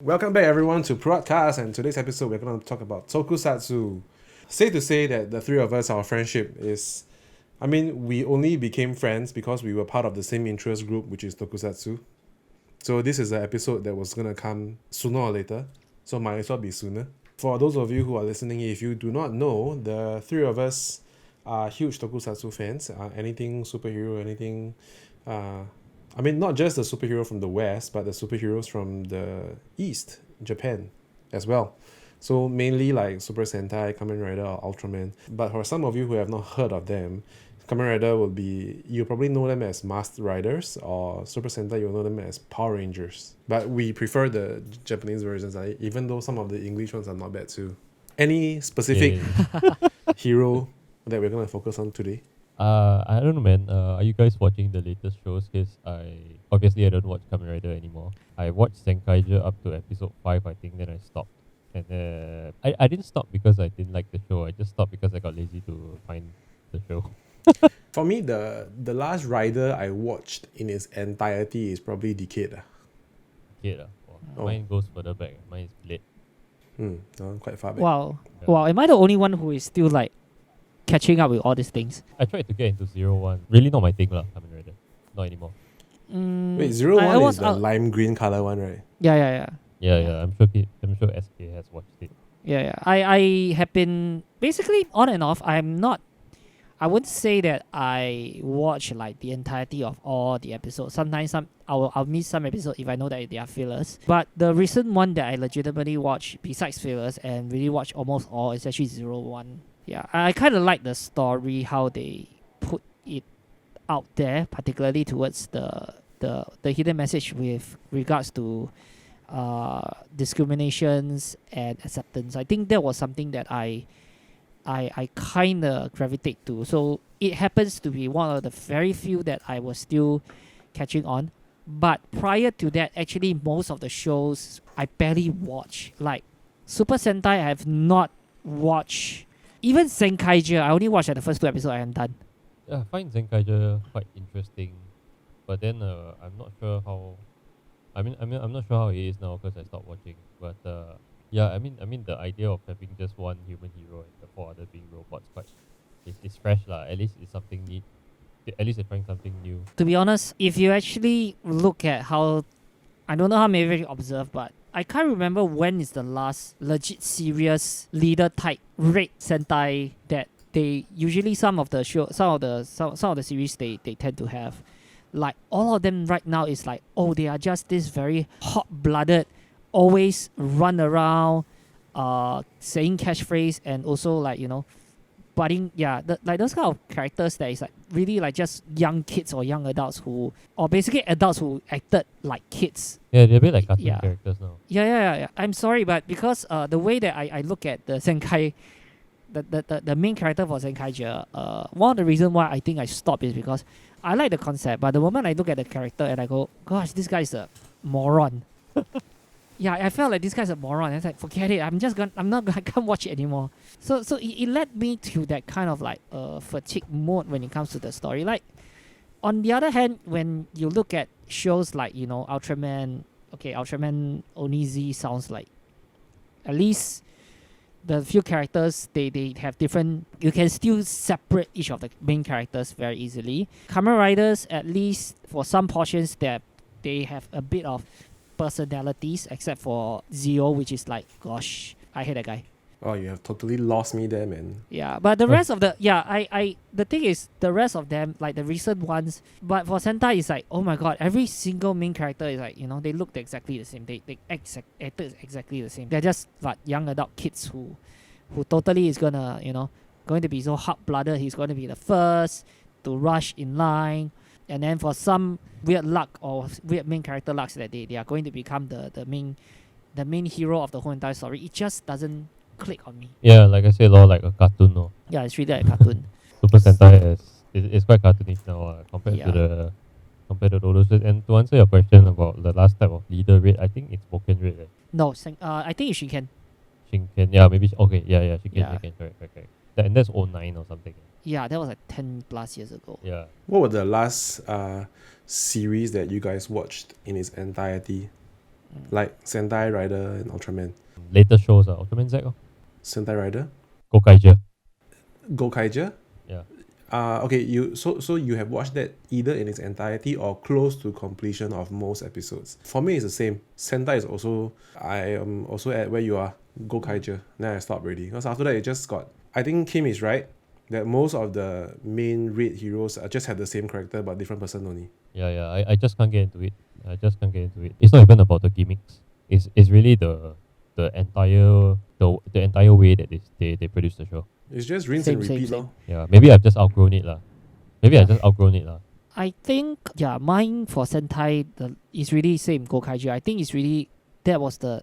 Welcome back everyone to Prod.cast, and today's episode we're going to talk about Tokusatsu. Safe to say that the three of us, our friendship is... we only became friends because we were part of the same interest group, which is Tokusatsu. So this is an episode that was going to come sooner or later, so might as well be sooner. For those of you who are listening, if you do not know, the three of us are huge Tokusatsu fans. Anything superhero, anything... not just the superhero from the West, but the superheroes from the East, Japan, as well. So mainly like Super Sentai, Kamen Rider, or Ultraman. But for some of you who have not heard of them, Kamen Rider will be... you probably know them as Masked Riders, or Super Sentai, you'll know them as Power Rangers. But we prefer the Japanese versions, even though some of the English ones are not bad too. Any specific hero that we're going to focus on today? I don't know, man. Are you guys watching the latest shows? Because I don't watch Kamen Rider anymore. I watched Senkaiger up to episode 5, I think, then I stopped. And I didn't stop because I didn't like the show. I just stopped because I got lazy to find the show. For me, the last Rider I watched in its entirety is probably Decade. Mine goes further back. Mine is Blade. Quite far back. Wow. Yeah. Wow, am I the only one who is still like catching up with all these things? I tried to get into 01. Really not my thing lah, Kamen Rider. Not anymore. Wait, 01 is the lime green color one, right? Yeah. Yeah. I'm sure SK has watched it. Yeah. I have been basically on and off. I wouldn't say that I watch like the entirety of all the episodes. Sometimes I'll miss some episodes if I know that they are fillers. But the recent one that I legitimately watch besides fillers and really watch almost all is actually 01. Yeah, I kind of like the story, how they put it out there, particularly towards the hidden message with regards to discriminations and acceptance. I think that was something that I kind of gravitate to. So it happens to be one of the very few that I was still catching on. But prior to that, actually most of the shows I barely watch. Like Super Sentai, I have not watched. Even Senkaiger, I only watched the first 2 episodes and I'm done. Yeah, I find Senkaiger quite interesting. But then I'm not sure how... I'm not sure how it is now because I stopped watching. But the idea of having just one human hero and the 4 others being robots it's fresh lah. At least it's something neat. At least they're trying something new. To be honest, if you actually look at how... I don't know how many you observe, but I can't remember when is the last legit serious leader type raid Sentai that they usually some of the series they tend to have. Like all of them right now is like, oh, they are just this very hot-blooded, always run around, saying catchphrase and also like, budding, like those kind of characters that is like really like just young kids or young adults or basically adults who acted like kids. Yeah, they're a bit like cartoon characters now. Yeah. I'm sorry, but because the way that I look at the Senkai, the main character for Senkaiger, one of the reasons why I think I stopped is because I like the concept, but the moment I look at the character and I go, gosh, this guy's a moron. Yeah, I felt like this guy's a moron. It's like, forget it. I can't watch it anymore. So it led me to that kind of like fatigue mode when it comes to the story. Like, on the other hand, when you look at shows like, Ultraman, Ultraman Onizi sounds like, at least the few characters, they have different... You can still separate each of the main characters very easily. Kamen Riders, at least for some portions, that they have a bit of personalities, except for Zio, which is like, gosh, I hate that guy. Oh, you have totally lost me there, man. Yeah, but the rest of the... the thing is, the rest of them, like the recent ones, but for Sentai, it's like, oh my god, every single main character is like, they look exactly the same. They acted exactly the same. They're just like young adult kids who totally is going to be so hot-blooded. He's going to be the first to rush in line. And then for some weird luck or weird main character lucks that they are going to become the main hero of the whole entire story, it just doesn't click on me. Yeah, like I said, like a cartoon. No? Yeah, it's really like a cartoon. Super Sentai is quite cartoonish now compared to the older shows. And to answer your question about the last type of leader raid, I think it's Boken raid. Right? No, I think it's Shinken. Shinken, yeah, maybe. Okay, yeah, Shinken, Yeah. Shinken, correct. And that's 09 or something. Yeah, that was like 10 plus years ago. Yeah. What were the last series that you guys watched in its entirety? like Sentai Rider and Ultraman. Later shows, Ultraman Z, Sentai Rider, Gokaiger. Gokaiger. Yeah. Okay. So you have watched that either in its entirety or close to completion of most episodes. For me, it's the same. Sentai is also. I am also at where you are. Gokaiger. Then I stopped already because after that it just got. I think Kim is right that most of the main raid heroes just have the same character but different person only. Yeah. I just can't get into it. It's not even about the gimmicks. It's really the entire way that they produce the show. It's just rinse Same, and same, repeat, same. lor. Yeah, maybe I've just outgrown it lah. I think mine for Sentai is really same Gokaiger. I think it's really that was the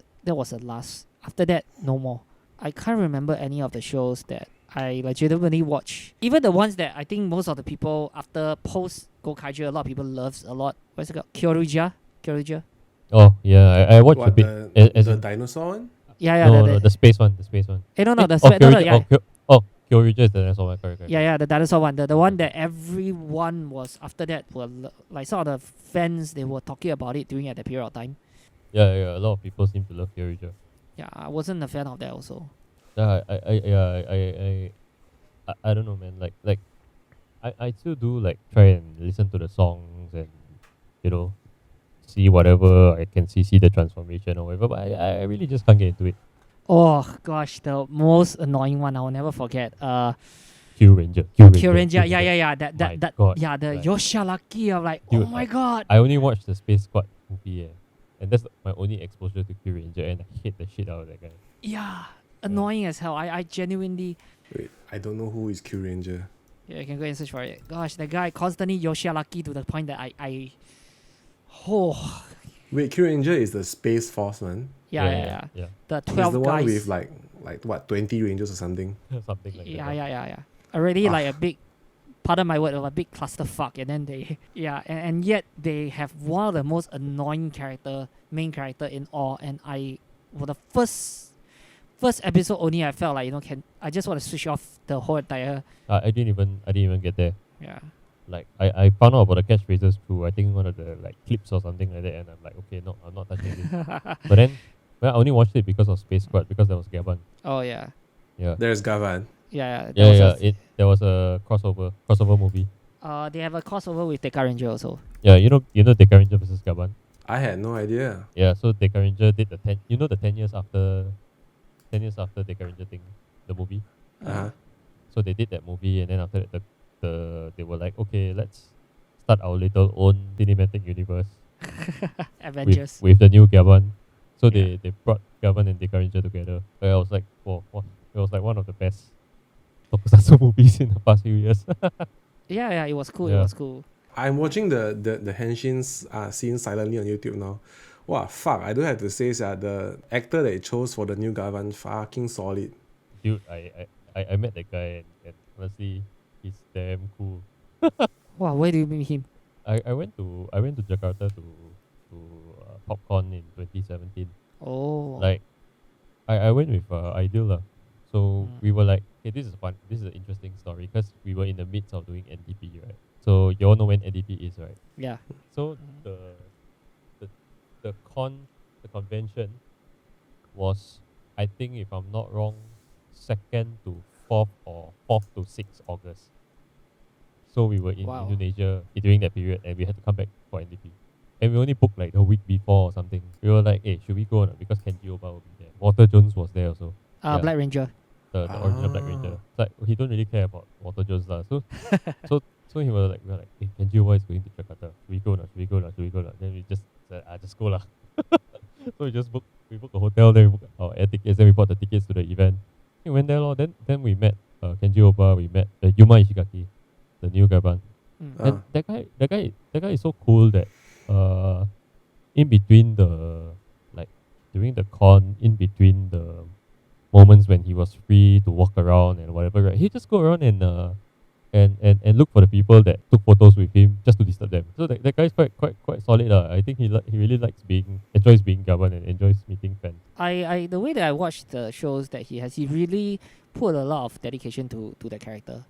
last. After that, no more. I can't remember any of the shows that I legitimately watch. Even the ones that I think most of the people after post Gokaiger, a lot of people loves a lot. What's it called? Kyoryuja. Oh yeah, I watched a What bit. the dinosaur one? Yeah. No, the space one. Kyoryuja is the next one, correct. Yeah, the dinosaur one. The one that everyone was after that were like some of the fans they were talking about it during at that period of time. Yeah. A lot of people seem to love Kyoryuja. Yeah, I wasn't a fan of that also. Yeah, I don't know, man. Like, I still do like try and listen to the songs and see whatever I can see the transformation or whatever. But I really just can't get into it. Oh gosh, the most annoying one I will never forget. Q Ranger. Yeah. That God, yeah, the like, Yoshiaraki. I'm like, dude, oh my god. I only watched the Space Squad movie, and that's my only exposure to Q Ranger, and I hate the shit out of that guy. Yeah, annoying as hell. I genuinely. Wait, I don't know who is Q Ranger. Yeah, you can go and search for it. Gosh, the guy constantly Yoshiaraki to the point that I. Oh. Wait, Q Ranger is the Space Force one. Yeah. The It's 12 the guys. one with like what 20 rangers or something. Something like that. Yeah. Already like a big, pardon my word, a big clusterfuck, and then they and yet they have one of the most annoying main character in all, and for the first episode only I felt like I just want to switch off the whole entire. I didn't even get there. Yeah. Like I found out about the catchphrases through I think one of the like clips or something like that, and I'm like, okay, no, I'm not touching this. But then I only watched it because of Space Squad, because there was Gavan. Oh yeah. Yeah. There's Gavan. Yeah. There was a crossover movie. They have a crossover with Deka Ranger also. Yeah, you know Deka Ranger versus Gavan. I had no idea. Yeah, so Deka Ranger did the 10 years after Deka Ranger thing, the movie. Uh-huh. So they did that movie, and then after that they were like, okay, let's start our little own cinematic universe Avengers. with the new Gavan. So they brought Gavan and Deka Ranger together. But I was like, it was like one of the best Tokusatsu movies in the past few years. Yeah, it was cool. Yeah. It was cool. I'm watching the Henshin's scene silently on YouTube now. Wow, fuck! I don't have to say the actor they chose for the new Gavan fucking solid. Dude, I met that guy, and honestly, he's damn cool. Wow, where do you meet him? I went to Jakarta to PopCon in 2017. Oh. Like, I went with Ideal lah. So we were like, hey, this is fun. This is an interesting story because we were in the midst of doing NDP, right? So you all know when NDP is, right? Yeah. So the convention was, I think if I'm not wrong, 2nd to 4th or 4th to 6th August. So we were in Indonesia during that period, and we had to come back for NDP. And we only booked like a week before or something. We were like, hey, should we go or not? Because Kenji Oba will be there. Walter Jones was there also. Yeah. Black Ranger. The original Black Ranger. It's like he don't really care about Walter Jones lah. So we were like, hey, Kenji Oba is going to Jakarta. Should we go or not? Then we just said, just go lah. So we booked a hotel, then we booked our air tickets, then we bought the tickets to the event. We went there lor. Then we met Kenji Oba, we met Yuma Ishigaki, the new Gavan. And that guy is so cool that in between during the con, in between the moments when he was free to walk around and whatever, right? He just go around and look for the people that took photos with him just to disturb them. So that guy's quite solid. I think he really enjoys being Gavan and enjoys meeting fans. I the way that I watched the shows that he really put a lot of dedication to the character.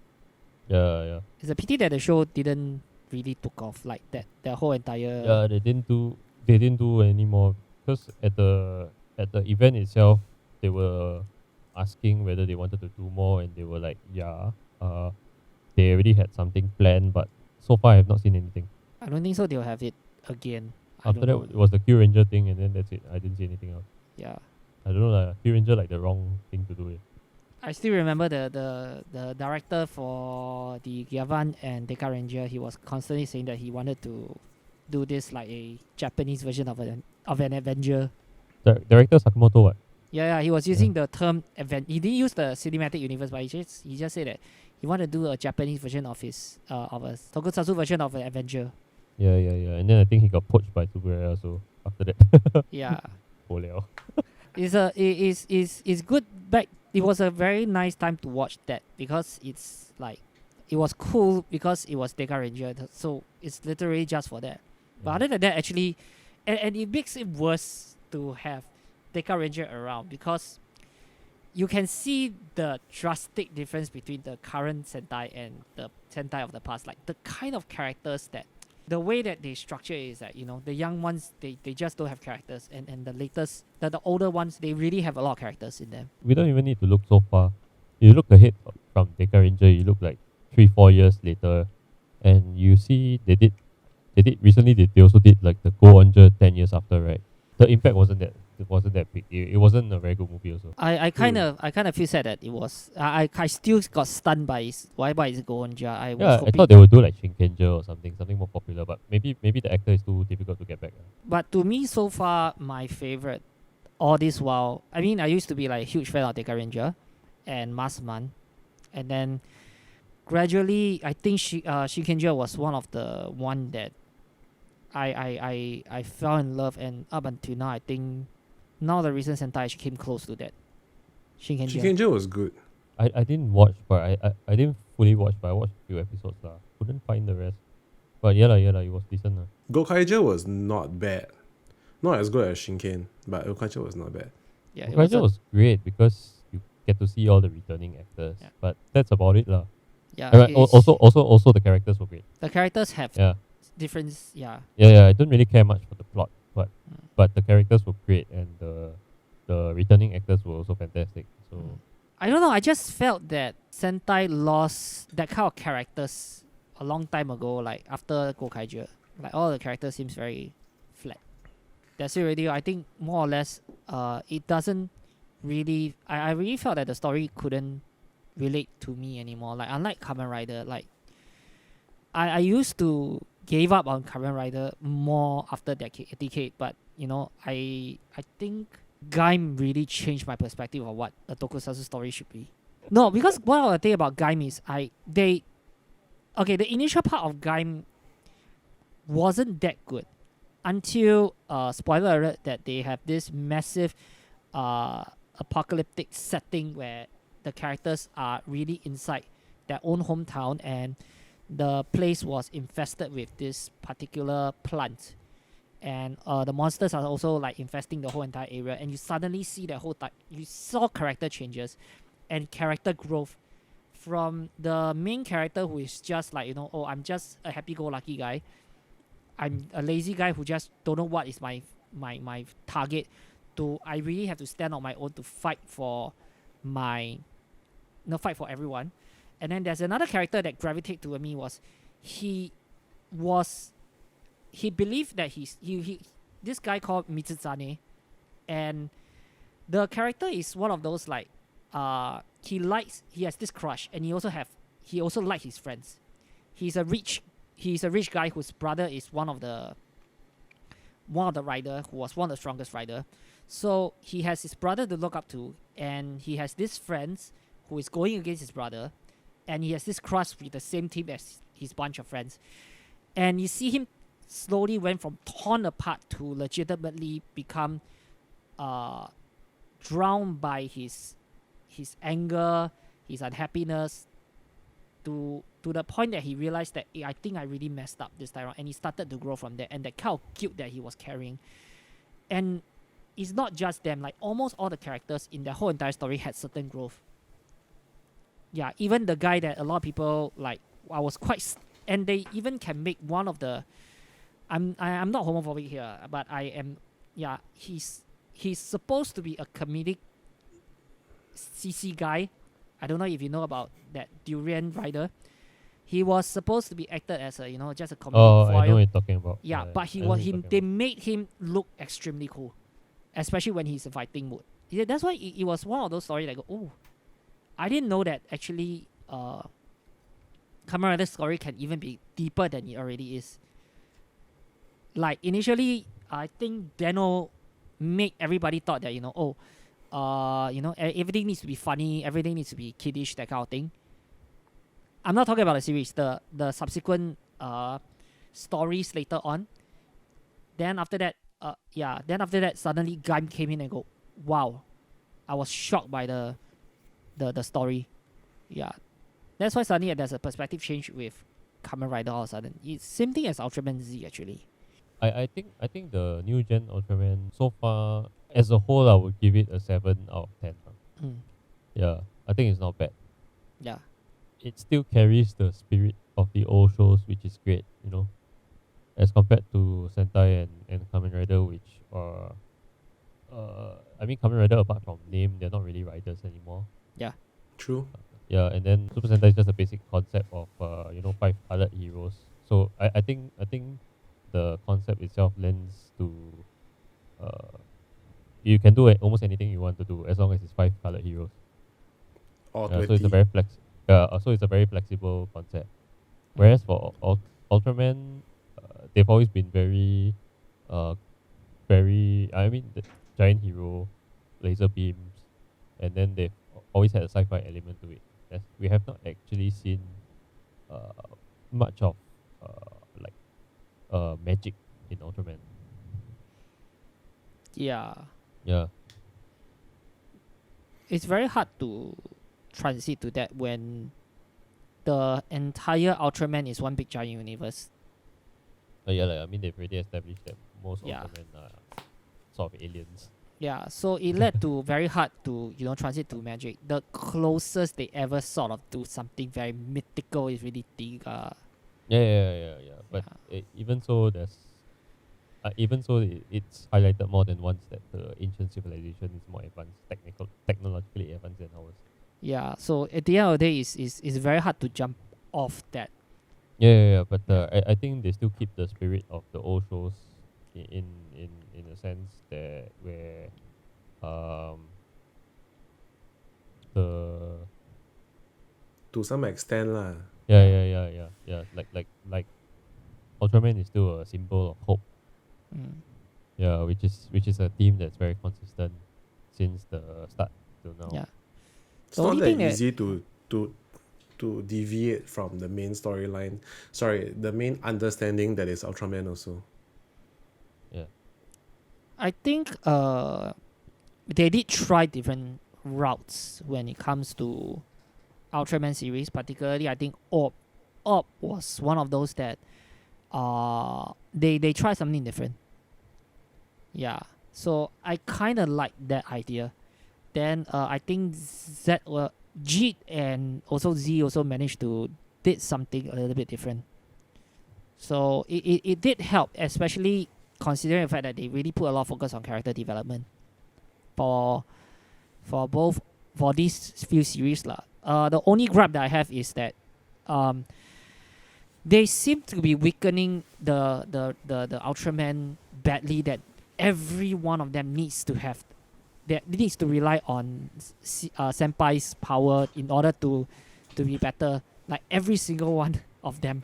Yeah. It's a pity that the show didn't really took off like that. The whole entire. Yeah, they didn't do any more because at the event itself, they were asking whether they wanted to do more, and they were like, yeah, they already had something planned, but so far I have not seen anything. I don't think so. They'll have it again. I After that, don't know. it was the Q Ranger thing, and then that's it. I didn't see anything else. Yeah. I don't know, like Q Ranger like the wrong thing to do it. I still remember the director for the Gavan and Deka Ranger. He was constantly saying that he wanted to do this like a Japanese version of an Avenger. Director Sakamoto, what? Yeah, he was using the term event. He didn't use the cinematic universe, but he just said that he wanted to do a Japanese version of his of a Tokusatsu version of an Avenger. Yeah. And then I think he got poached by Superia, so after that, Yeah. oh liao. It's good back. It was a very nice time to watch that because it's like it was cool because it was Deka Ranger, so it's literally just for that. But other than that, actually, and it makes it worse to have Deka Ranger around because you can see the drastic difference between the current Sentai and the Sentai of the past. Like the kind of characters that, the way that they structure is that, you know, the young ones, they just don't have characters. And the latest, the older ones, they really have a lot of characters in them. We don't even need to look so far. You look ahead from Deka Ranger, you look like 3-4 years later, and you see they did recently. They also did like the Go Ranger 10 years after, right? The impact wasn't that big. It wasn't a very good movie also. I kind of feel sad that it was. I still got stunned by why is it Go Ranger. I thought they would do like Shinkenger or something more popular, but maybe the actor is too difficult to get back. But to me, so far, my favorite, all this while, I mean, I used to be like a huge fan of Deka Ranger and Maskman, and then gradually, I think Shinkenger was one of the one that I fell in love, and up until now, I think now the recent Sentai actually came close to that. Shinkenger. Shinkenger was good. I didn't watch, but I didn't fully watch, but I watched a few episodes lah. Couldn't find the rest. But yeah, it was decent. Gokaiger was not bad. Not as good as Shinken, but Gokaiger was not bad. Yeah, Gokaiger was great because you get to see all the returning actors. Yeah. But that's about it lah. Yeah. Also the characters were great. The characters have difference. Yeah. Yeah. I don't really care much for the plot, but the characters were great, and the returning actors were also fantastic. So I don't know. I just felt that Sentai lost that kind of characters a long time ago. Like after Gokaiger, like all the characters seems very flat. That's it already. I think more or less, it doesn't really. I really felt that the story couldn't relate to me anymore. Like unlike Kamen Rider, like I used to gave up on Kamen Rider more after that decade, but you know, I think Gaim really changed my perspective of what a Tokusatsu story should be. No, because what I think about Gaim is the initial part of Gaim wasn't that good until spoiler alert that they have this massive apocalyptic setting where the characters are really inside their own hometown, and the place was infested with this particular plant, and the monsters are also like infesting the whole entire area, and you suddenly see the whole you saw character changes and character growth from the main character who is just like, you know, oh, I'm just a happy-go-lucky guy, I'm a lazy guy who just don't know what is my target, to I really have to stand on my own to fight for everyone. And then there's another character that gravitated to me was he believed that he this guy called Mitsuzane, and the character is one of those like he has this crush, and he also likes his friends. He's a rich guy whose brother is one of the rider who was one of the strongest rider. So he has his brother to look up to, and he has these friends who is going against his brother, and he has this crush with the same team as his bunch of friends. And you see him slowly went from torn apart to legitimately become drowned by his anger, his unhappiness, to the point that he realized that I think I really messed up this time around, and he started to grow from there, and that kind of guilt that he was carrying. And it's not just them, like almost all the characters in the whole entire story had certain growth. Yeah, even the guy that a lot of people like, I was quite, and they even can make one of the, I'm not homophobic here, but I am yeah, he's supposed to be a comedic CC guy. I don't know if you know about that Durian Rider. He was supposed to be acted as a just a comedic Oh, foil. I know what you're talking about. Yeah, but I know what you're talking they about. made him look extremely cool, especially when he's in fighting mode. Yeah, that's why it was one of those stories like, oh, I didn't know that actually Kamen Rider's story can even be deeper than it already is. Like initially, I think Deno made everybody thought that everything needs to be funny, everything needs to be kiddish, that kind of thing. I'm not talking about the series, the subsequent stories later on. Then after that, suddenly Gaim came in and go, wow, I was shocked by the story. Yeah, that's why suddenly there's a perspective change with Kamen Rider all of a sudden. It's same thing as Ultraman Z actually. I think the new gen Ultraman so far as a whole I would give it a 7 out of 10. Mm. Yeah, I think it's not bad. Yeah. It still carries the spirit of the old shows, which is great, as compared to Sentai and Kamen Rider, which are Kamen Rider apart from name, they're not really riders anymore. Yeah. True. Yeah, and then Super Sentai is just a basic concept of 5 colored heroes. So I think the concept itself lends to you can do almost anything you want to do as long as it's 5 colored heroes. Or So 20. it's a very flexible concept. Whereas for Ultraman, they've always been the giant hero, laser beams, and then they've always had a sci-fi element to it. As we have not actually seen much of magic in Ultraman. Yeah. Yeah. It's very hard to transit to that when the entire Ultraman is one big giant universe. They've already established that most Ultraman are sort of aliens. Yeah, so it led to very hard to transit to magic. The closest they ever sort of do something very mythical is really Tiga. Yeah. But even so, it's highlighted more than once that the ancient civilization is more advanced, technologically advanced than ours. Yeah, so at the end of the day, it's very hard to jump off that. Yeah. But I think they still keep the spirit of the old shows in a sense that where the To some extent lah. yeah. Like Ultraman is still a symbol of hope. Mm. Yeah, which is a theme that's very consistent since the start till now. Yeah. It's The not only that thing that- easy to deviate from the main storyline. Sorry, the main understanding that is Ultraman also. Yeah. I think they did try different routes when it comes to Ultraman series. Particularly, I think Orb was one of those that they tried something different. Yeah, so I kind of like that idea. Then I think Jeet and also Z also managed to did something a little bit different. So it did help, especially considering the fact that they really put a lot of focus on character development for these few series lah. The only gripe that I have is that they seem to be weakening the Ultraman badly. That every one of them needs to rely on Senpai's power in order to be better. Like every single one of them.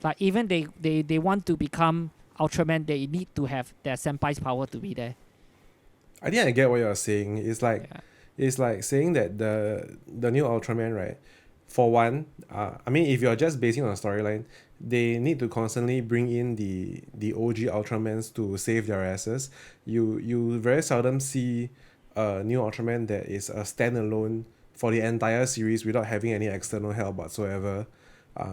Like even they want to become Ultraman, they need to have their Senpai's power to be there. I think I get what you're saying. It's like saying that the new Ultraman, right? For one, if you're just basing on a storyline, they need to constantly bring in the OG Ultramans to save their asses. You very seldom see a new Ultraman that is a standalone for the entire series without having any external help whatsoever.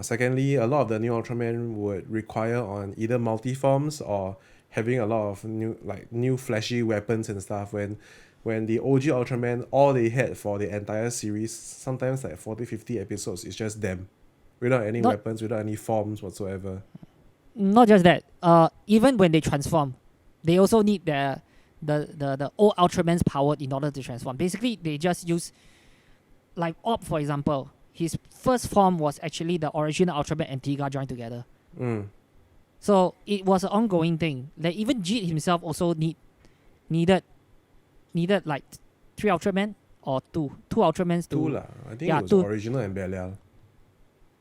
Secondly, a lot of the new Ultraman would require on either multi-forms or having a lot of new flashy weapons and stuff when the OG Ultraman, all they had for the entire series, sometimes like 40-50 episodes, is just them. Without any weapons, without any forms whatsoever. Not just that, even when they transform, they also need the old Ultraman's power in order to transform. Basically, they just use, like Op, for example. His first form was actually the original Ultraman and Tiga joined together. So it was an ongoing thing. Like even Jit himself also needed like 3 Ultraman or two Ultramans to Two lah. I think yeah, it was two. original and Belial.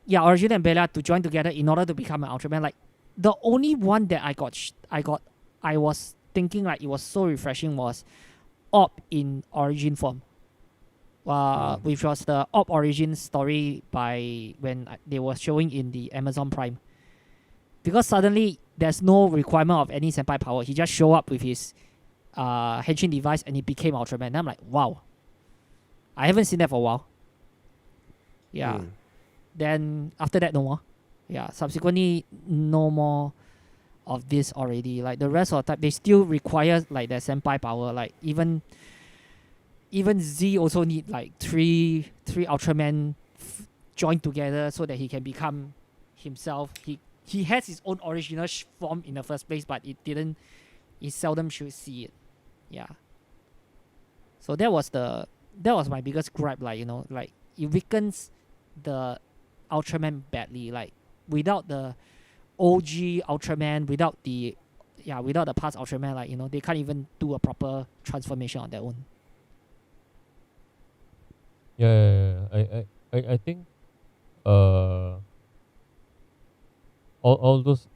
Yeah, original and Bella to join together in order to become an Ultraman. Like the only one that I was thinking like it was so refreshing was Op in origin form. Which was the Op origin story by when they were showing in the Amazon Prime. Because suddenly there's no requirement of any senpai power. He just show up with his henshin device and he became Ultraman. And I'm like, wow. I haven't seen that for a while. Yeah. Then after that, no more. Yeah. Subsequently, no more of this already. Like the rest of the time, they still require like their senpai power. Like even Z also need like three Ultraman joined together so that he can become himself. He has his own original form in the first place, but it seldom should see it. Yeah. So that was my biggest gripe, like, like it weakens the Ultraman badly. Like without the OG Ultraman, without the past Ultraman, like, they can't even do a proper transformation on their own. Yeah. I think all those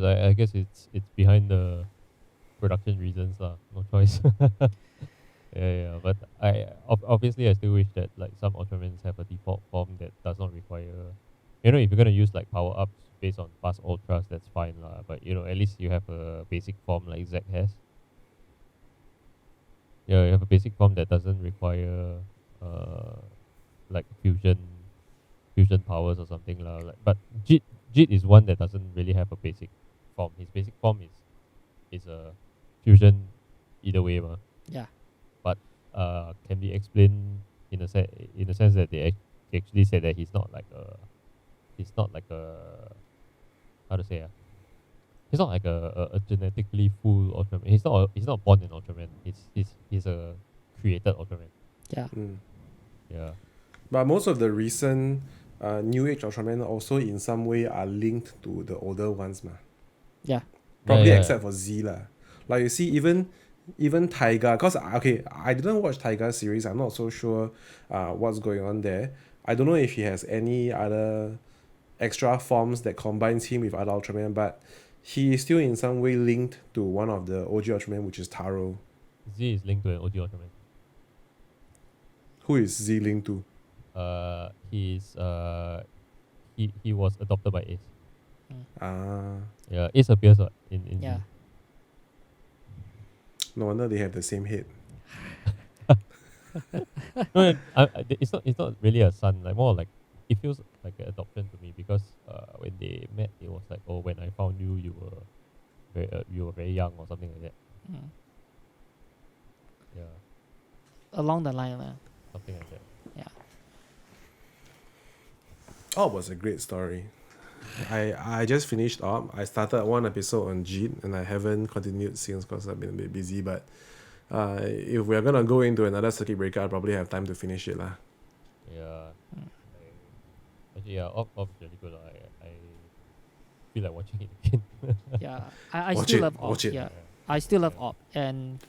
I guess it's behind the production reasons lah. No choice. Yeah. But obviously I still wish that like some Ultramans have a default form that does not require. If you're gonna use like power ups based on past ultras, that's fine lah. But at least you have a basic form like Zack has. Yeah, you have a basic form that doesn't require like fusion powers or something lah. Like, but Jit is one that doesn't really have a basic form. His basic form is a fusion either way ma. Yeah. But can be explained in a sense that they actually said that he's not like a how to say he's not like a genetically full Ultraman. He's not born in Ultraman. He's a created Ultraman. Yeah. Yeah. But most of the recent New Age Ultraman also in some way are linked to the older ones ma. Yeah. Probably Yeah. except for Z lah. Like you see even Taiga, because I didn't watch Taiga's series. I'm not so sure what's going on there. I don't know if he has any other extra forms that combines him with other Ultraman, but he is still in some way linked to one of the OG Ultraman, which is Taro. Z is linked to an OG Ultraman. Who is Z linked to? He was adopted by Ace. Yeah, Ace appears in Yeah. Z. No wonder they have the same head. No, it's not really a son. Like more like it feels like an adoption to me because when they met, it was like, oh, when I found you, you were very young or something like that. Yeah, Along the line, something like that. yeah. Op was a great story. I just finished Op. I started one episode on Jeet and I haven't continued since because I've been a bit busy. But if we're gonna go into another circuit breaker, I'll probably have time to finish it lah. Yeah. Actually, yeah, Op is really good. I feel like watching it again. Yeah, I Watch still it, love Op. watch it. Yeah, I still love Op, and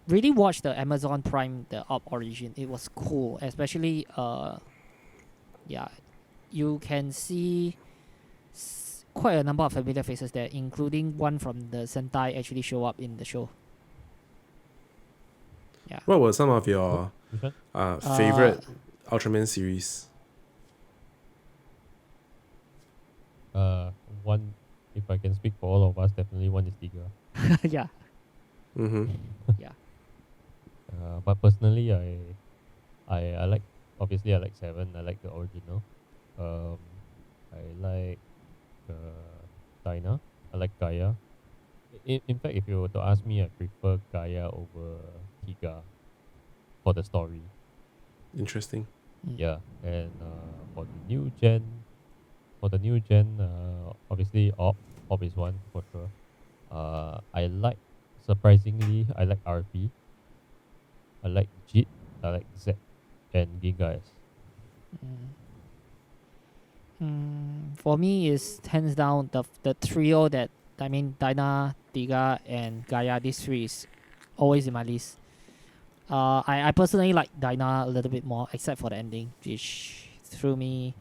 really watch the Amazon Prime, the Op origin. It was cool, especially yeah, you can see quite a number of familiar faces there, including one from the Sentai actually show up in the show. Yeah. What were some of your Which one? favorite Ultraman series? One, if I can speak for all of us, definitely one is Tiga. Yeah. Mm-hmm. Yeah. But personally, I like, obviously I like 7. I like the original. I like Dinah. I like Gaia. In fact, if you were to ask me, I prefer Gaia over Tiga for the story. Interesting. Yeah, and for the new gen, obviously Op is one for sure. I like surprisingly, I like RP. I like Jit. I like Z and Gingas. For me, is hands down the trio that I mean, Dinah, Tiga, and Gaia. These three is always in my list. I personally like Dinah a little bit more, except for the ending, which threw me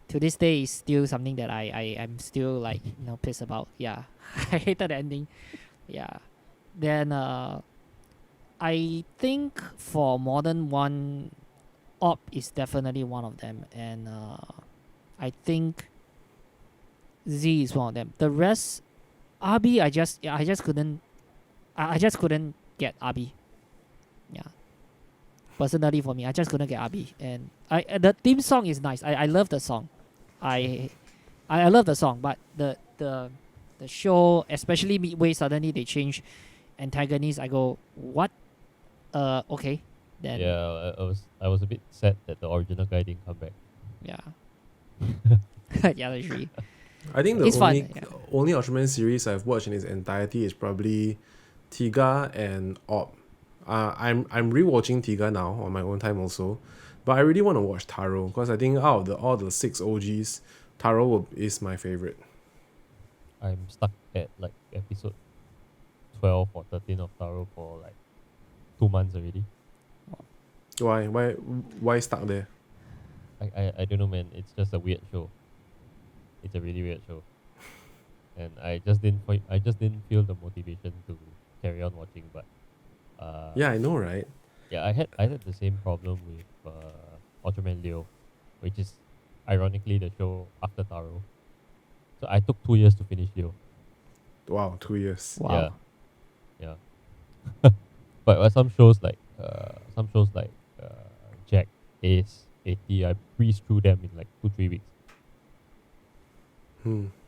to this day is still something that I am still like pissed about. Yeah, I hated the ending. Yeah, then I think for modern one, Op is definitely one of them, and I think Z is one of them. The rest, RB, I just couldn't I just couldn't get RB. Yeah. Personally for me, I just couldn't get RB. And the theme song is nice. I love the song. I love the song, but the show, especially midway, suddenly they change antagonists. I go, what? Okay. Then Yeah, I was a bit sad that the original guy didn't come back. yeah. Yeah, that's really. I think the It's fun, only yeah. only Ultraman series I've watched in its entirety is probably Tiga and Op. I'm rewatching Tiga now on my own time also, but I really want to watch Taro because I think out of all the 6 OGs, Taro is my favorite. I'm stuck at like episode 12 or 13 of Taro for like 2 months already. Why stuck there? I don't know, man. It's just a weird show. It's a really weird show, and I just didn't feel the motivation to carry on watching. But Yeah, I know, right? yeah, I had the same problem with Ultraman Leo, which is ironically the show after Taro. So I took 2 years to finish Leo. Wow, 2 years. Wow. Yeah. But some shows like Jack, Ace, 80, I breezed through them in like 2-3 weeks.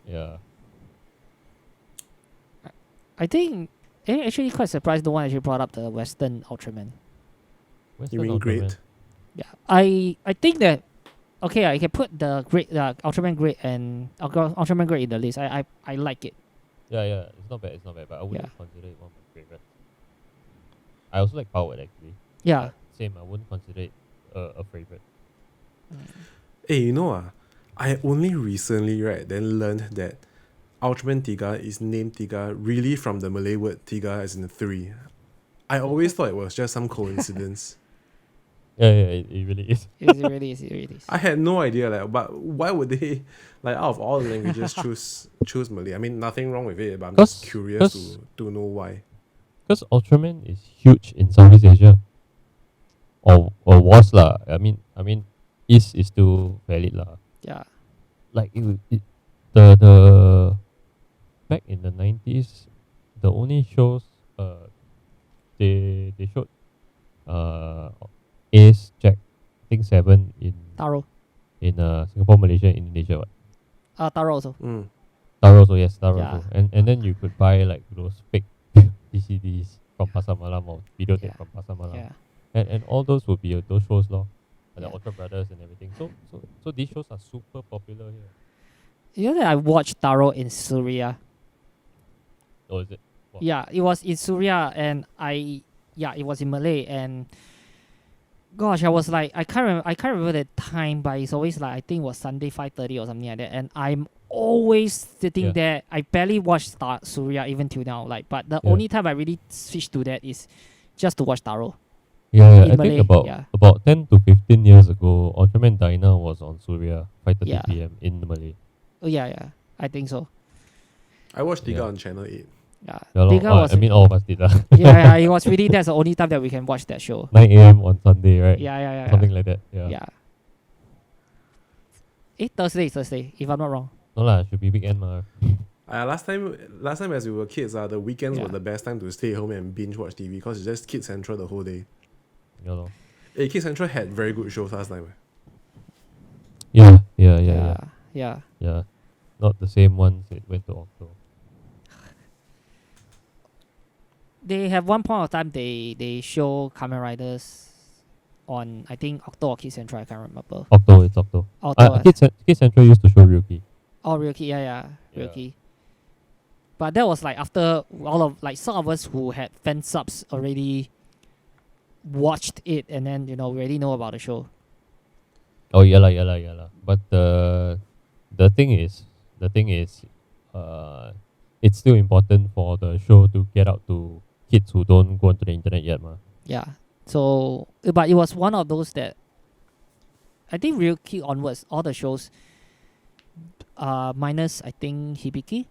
Yeah. I think actually quite surprised no one actually brought up the Western Ultraman. Where's You the mean Ultraman? great? Yeah, I think that okay, I can put the great Ultraman Great and Ultraman Great in the list. I like it. Yeah, it's not bad, but I wouldn't Yeah. consider it one of my favorites. I also like Powered actually. Yeah. Same, I wouldn't consider it a favorite. Hey, I only recently then learned that Ultraman Tiga is named Tiga really from the Malay word Tiga as in 3. I always thought it was just some coincidence. Yeah, it really is. It really is. It really is. I had no idea, but why would they, out of all the languages, choose Malay? I mean, nothing wrong with it, but I'm just curious to know why. Because Ultraman is huge in Southeast Asia. Or was lah. I mean, is still valid lah. Yeah. Like the back in the 90s, the only shows they showed Ace, Jack, I think 7 in Taro. Singapore, Malaysia, Indonesia. What? Taro also. Taro also, yes, Taro Yeah. also. And then you could buy like those fake DCDs from Pasar Malam or videotape Yeah. from Pasar Malam. Yeah. And all those would be those shows lor. Like Yeah. the Ultra Brothers and everything. So these shows are super popular here. You know that I watched Taro in Surya. Oh, is it? Wow. Yeah, it was in Surya, and it was in Malay, and gosh, I was like, I can't remember the time, but it's always like I think it was Sunday 5:30 or something like that, and I'm always sitting Yeah. there. I barely watch Surya even till now, but the Yeah. only time I really switched to that is just to watch Taro. Yeah, in I Malay, think yeah. about 10 to 15 years ago, Ultraman Dyna was on Surya 5:30 Yeah. p.m. in Malay. Oh yeah, I think so. I watched Tiga Yeah. on Channel 8. Yeah, Yeah, lor. Tiga was I mean, all of us did lah. yeah, it was really that's the only time that we can watch that show. 9 a.m. on Sunday, right? Yeah. Something like that. Yeah. Yeah. Thursday, if I'm not wrong. No lah, should be weekend mah. Last time as we were kids, the weekends Yeah. were the best time to stay home and binge watch TV because it's just Kids Central the whole day. Yeah, lor. Hey, Kids Central had very good shows last time. Yeah. Yeah. Not the same ones it went to Octo. They have one point of time they show Kamen Riders on I think Octo or Kid Central, I can't remember. Octo, it's Octo. Octo. Kid Central used to show Ryuki. Oh, Ryuki, yeah. Yeah. Ryuki. But that was like after all of like some of us who had fan subs already watched it, and then we already know about the show. Oh, yeah lah. But the thing is, uh, it's still important for the show to get out to kids who don't go onto the internet yet, ma. Yeah. So, but it was one of those that I think real key onwards, all the shows, minus I think Hibiki.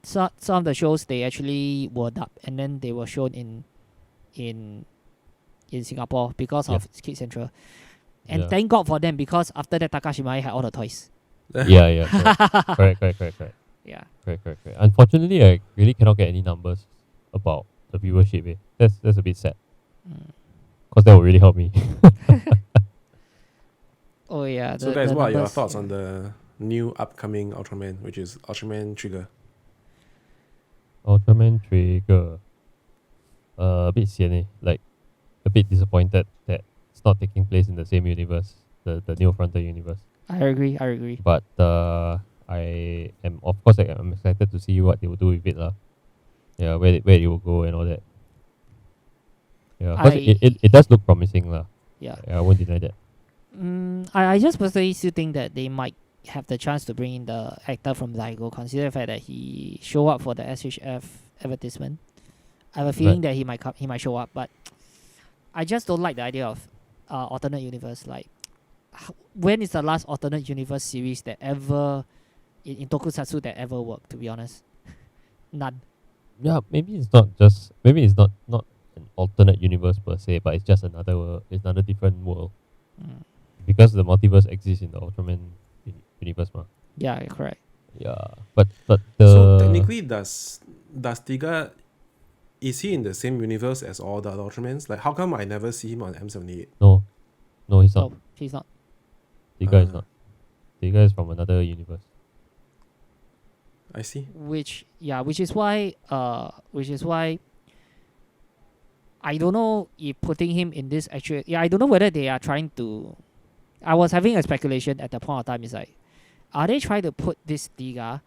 Some of the shows they actually were dubbed and then they were shown in Singapore because of Kid Central. And thank God for them, because after that Takashimai had all the toys. Yeah. Correct. Yeah. Correct. Unfortunately, I really cannot get any numbers about the viewership. That's a bit sad. Because that would really help me. Oh yeah. So guys, what are your thoughts on the new upcoming Ultraman, which is Ultraman Trigger? Ultraman Trigger. A bit sian, eh? Like, a bit disappointed that it's not taking place in the same universe, the Neo Frontier universe. I agree. But I am, of course, I'm excited to see what they will do with it, lah. Yeah, where it will go and all that. Yeah, because it does look promising, lah. Yeah, I won't deny that. I just personally still think that they might have the chance to bring in the actor from Zygo, consider the fact that he show up for the SHF advertisement. I have a feeling that he might show up, but I just don't like the idea of alternate universe. Like, when is the last alternate universe series that ever in Tokusatsu that ever worked? To be honest, none. Yeah, maybe it's not an alternate universe per se, but it's just another different world. Because the multiverse exists in the Ultraman universe, ma. Yeah, correct. Yeah, but so technically, does Tiga, is he in the same universe as all the other Ultramans? Like, how come I never see him on M78? No, he's not. No, he's not. Tiga is not. Tiga is from another universe. I see. Which is why I don't know if putting him in this actual. Yeah, I don't know whether they are trying to. I was having a speculation at the point of time. Is like, are they trying to put this Tiga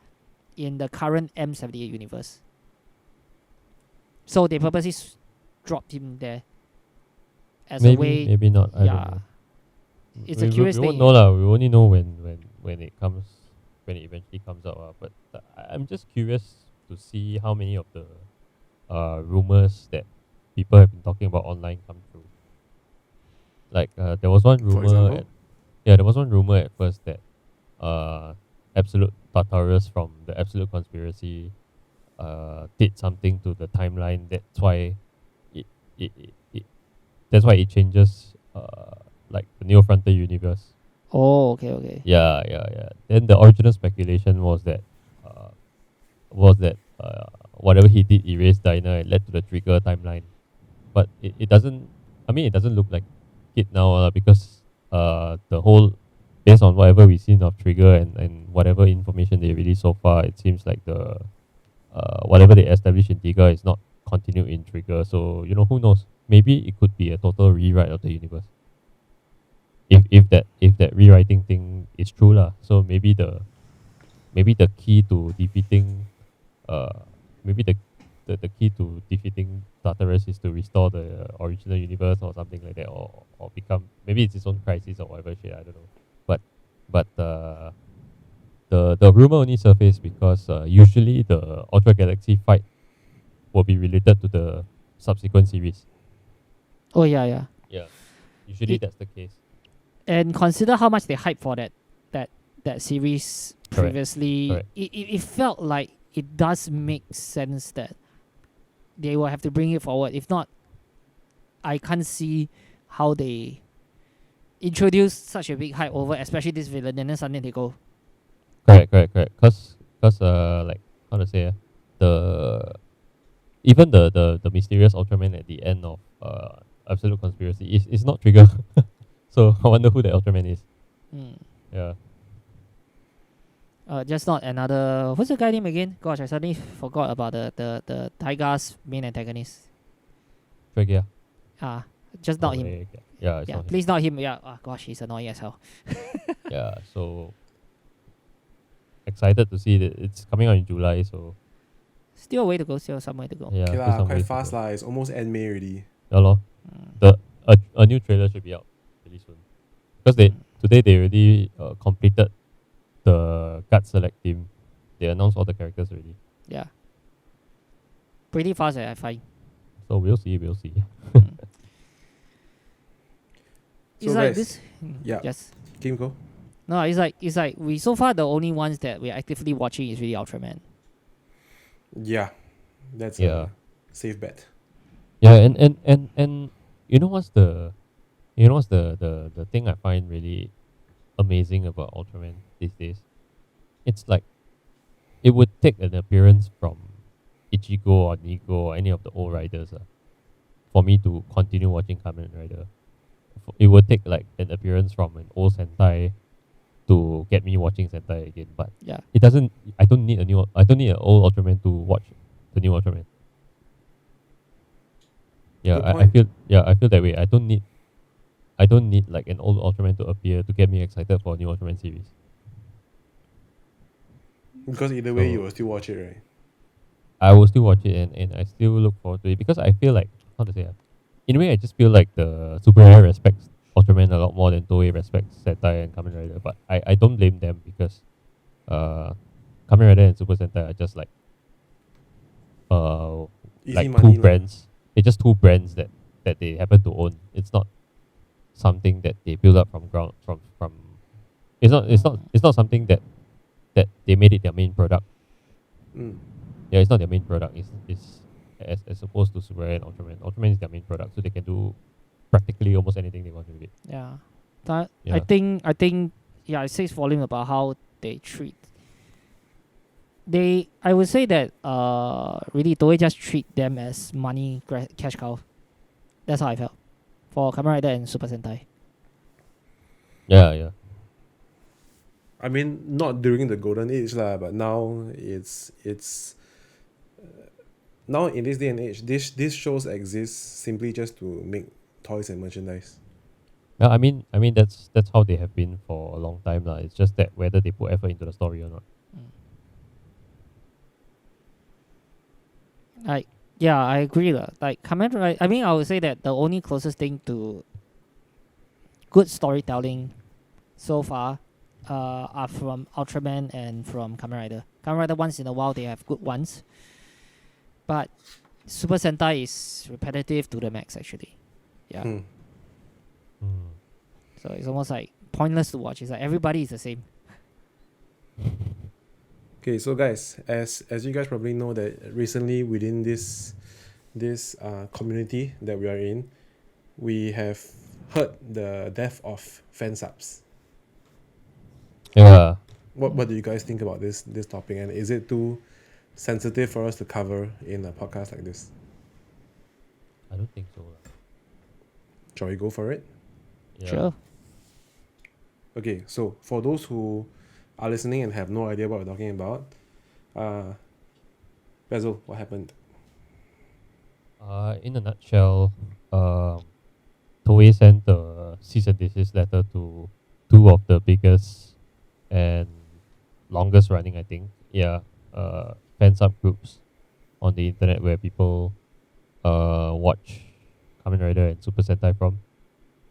in the current M78 universe? So they purposely dropped him there as a way. Maybe not. I don't know. It's a curious we thing. won't know lah. We only know when it eventually comes out. But I'm just curious to see how many of the rumors that people have been talking about online come true. Like there was one rumor. There was one rumor at first that Absolute Tartarus from the Absolute Conspiracy did something to the timeline. That's why it changes like the Neo Frontier universe. Oh, okay. Yeah. Then the original speculation was that whatever he did erased Dinah and led to the Trigger timeline. But it doesn't. I mean, it doesn't look like it now because the whole, based on whatever we've seen of Trigger and whatever information they released so far, it seems like the whatever they established in Tiga is not continued in Trigger. So who knows? Maybe it could be a total rewrite of the universe. If that rewriting thing is true lah. So maybe the key to defeating the key to defeating Tartarus is to restore the original universe or something like that, or become, maybe it's its own crisis or whatever shit, I don't know. But the rumor only surfaced because usually the Ultra Galaxy fight will be related to the subsequent series. Oh yeah. Yeah, usually that's the case. And consider how much they hyped for that series previously. Correct. It felt like it does make sense that they will have to bring it forward. If not, I can't see how they introduce such a big hype over, especially this villain, and then suddenly they go. Correct. Cause like, how to say, even the mysterious Ultraman at the end of Absolute Conspiracy is not Trigger. So I wonder who the Ultraman is. Yeah. Just not another. What's the guy name again? Gosh, I suddenly forgot about the Taiga's main antagonist. Trigger. Just not him. Yeah, it's not please not him. Yeah. Gosh, he's annoying as hell. Yeah. So excited to see that it's coming out in July. So Still a way to go. Still some way to go. yeah, Okay still lah, some quite ways to fast go. lah. It's almost end May already. Yeah, lor. A new trailer should be out really soon because today they already completed the gut select team. They announced all the characters already. Yeah. Pretty fast, I find. So we'll see. Mm. So It's like guys, this. yeah. Yes. Game go. No, it's like we so far the only ones that we're actively watching is really Ultraman. Yeah, that's Yeah. a safe bet. Yeah, and the thing I find really amazing about Ultraman these days? It's like it would take an appearance from Ichigo or Nigo or any of the old riders for me to continue watching Kamen Rider. It would take like an appearance from an old Sentai to get me watching Sentai again. But Yeah. it doesn't. I don't need an old Ultraman to watch the new Ultraman. Yeah, Good I point. feel that way. I don't need like an old Ultraman to appear to get me excited for a new Ultraman series. Because either way, So- you will still watch it, right? I will still watch it and I still look forward to it because I feel like how to say in a way I just feel like the superhero respects Ultraman a lot more than Toei respects Sentai and Kamen Rider. But I don't blame them because Kamen Rider and Super Sentai are just like Easy like money two brands. They're just two brands that they happen to own. It's not something that they build up from ground from it's not something that they made it their main product. Mm. Yeah, it's not their main product. It's as opposed to Super and Ultraman. Ultraman is their main product, so they can do practically almost anything they want with it. Yeah. That, Yeah. I think yeah, it says volume about how they treat. I would say that really Toei just treat them as money cash cow. That's how I felt for Kamen Rider and Super Sentai. Yeah. I mean, not during the golden age lah, but now it's now in this day and age, these shows exist simply just to make toys and merchandise. Yeah, I mean that's how they have been for a long time lah. It's just that whether they put effort into the story or not. Like yeah, I agree lah. Like Kamen Rider, I mean I would say that the only closest thing to good storytelling so far are from Ultraman and from Kamen Rider. Kamen Rider once in a while they have good ones, but Super Sentai is repetitive to the max actually. Yeah, Hmm. so it's almost like pointless to watch. It's like everybody is the same. Okay, so guys, as you guys probably know that recently within this community that we are in, we have heard the death of fan subs. Yeah. What do you guys think about this topic, and is it too sensitive for us to cover in a podcast like this? I don't think so. Lah. Shall we go for it? Yeah. Sure. Okay, so for those who are listening and have no idea what we're talking about, Basil, what happened? In a nutshell, Toei sent a cease and desist letter to two of the biggest and longest running, I think, fan sub groups on the internet where people watch Kamen Rider and Super Sentai from.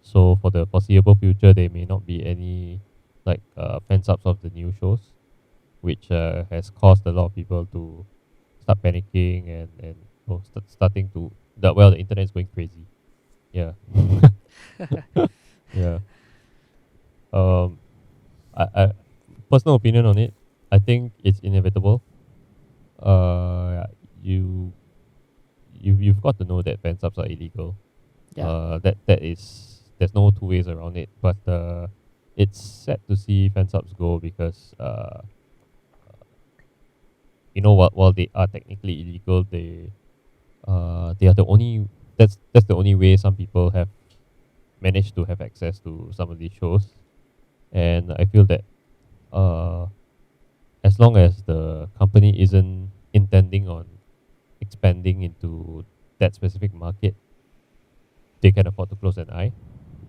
So for the foreseeable future, there may not be any like fan subs of the new shows, which has caused a lot of people to start panicking and starting to the internet is going crazy. Yeah. Yeah. I personal opinion on it, I think it's inevitable. You've got to know that fan subs are illegal. Yeah. That is there's no two ways around it. But it's sad to see fan subs go because while they are technically illegal, they are the only that's the only way some people have managed to have access to some of these shows. And I feel that as long as the company isn't intending on expanding into that specific market, they can afford to close an eye.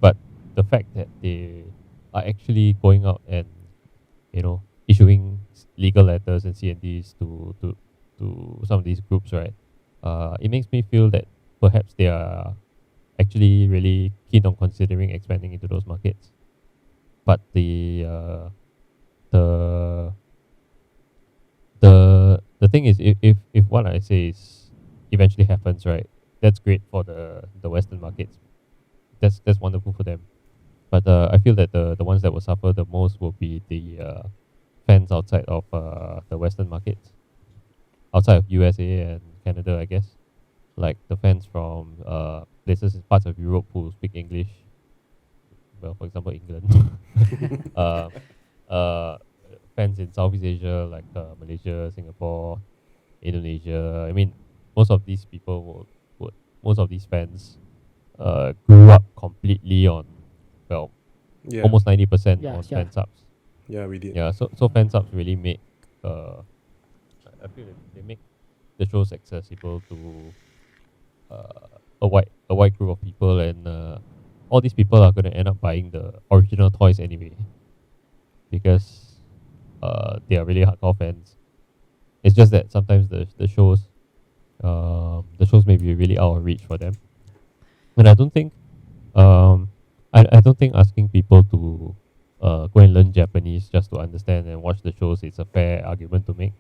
But the fact that they are actually going out and issuing these legal letters and C&Ds to some of these groups, right? It makes me feel that perhaps they are actually really keen on considering expanding into those markets. But the thing is, if what I say is eventually happens, right, that's great for the Western markets. That's wonderful for them. But I feel that the ones that will suffer the most will be the fans outside of the Western markets, outside of USA and Canada, I guess. Like the fans from places in parts of Europe who speak English. Well, for example, England. uh, fans in Southeast Asia, like Malaysia, Singapore, Indonesia. I mean, most of these people most of these fans grew up completely on, well, Yeah. almost 90% Yeah, on yeah. fan subs. Yeah, we did. Yeah, so fan subs really make I feel that they make the shows accessible to a wide group of people, and all these people are going to end up buying the original toys anyway, because they are really hardcore fans. It's just that sometimes the shows may be really out of reach for them, and I don't think I don't think asking people to go and learn Japanese just to understand and watch the shows is a fair argument to make.